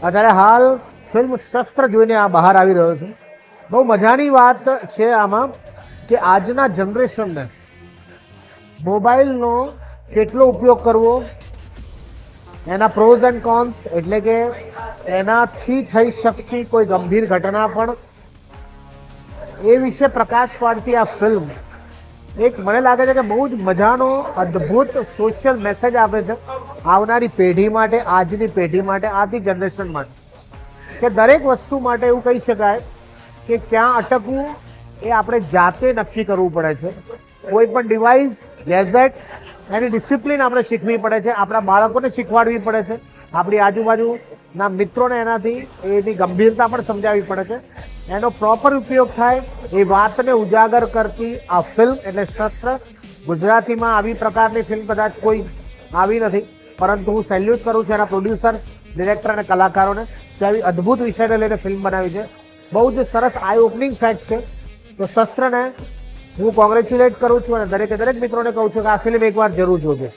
અત્યારે હાલ ફિલ્મ શસ્ત્ર જોઈને આ બહાર આવી રહ્યો છે. બહુ મજાની વાત છે આમાં કે આજના જનરેશનને મોબાઈલનો કેટલો ઉપયોગ કરવો, એના પ્રોઝ એન્ડ કોન્સ, એટલે કે એનાથી થઈ શકતી કોઈ ગંભીર ઘટના પણ એ વિશે પ્રકાશ પાડતી આ ફિલ્મ એક મને લાગે છે કે બહુ જ મજાનો અદ્ભુત સોશિયલ મેસેજ આપે છે આવનારી પેઢી માટે, આજની પેઢી માટે, આજની જનરેશન માટે, કે દરેક વસ્તુ માટે એવું કહી શકાય કે ક્યાં અટકવું એ આપણે જાતે નક્કી કરવું પડે છે. કોઈ પણ ડિવાઇસ, ગેઝેટ, એની ડિસિપ્લિન આપણે શીખવી પડે છે, આપણા બાળકોને શીખવાડવી પડે છે, આપણી આજુબાજુના મિત્રોને એનાથી એની ગંભીરતા પણ સમજાવવી પડે છે. એનો પ્રોપર ઉપયોગ થાય એ વાતને ઉજાગર કરતી આ ફિલ્મ એટલે શસ્ત્ર. ગુજરાતીમાં આવી પ્રકારની ફિલ્મ કદાચ કોઈ આવી નથી, પરંતુ હું સેલ્યુટ કરું છું એના પ્રોડ્યુસર્સ, ડિરેક્ટર અને કલાકારોને કે આવી અદ્ભુત વિષયને લઈને ફિલ્મ બનાવી છે. બહુ જ સરસ આઈ ઓપનિંગ ફેક્ટ છે. તો શસ્ત્રને હું કોંગ્રેચ્યુલેટ કરું છું અને દરેક મિત્રોને કહું છું કે આ ફિલ્મ એકવાર જરૂર જોજો.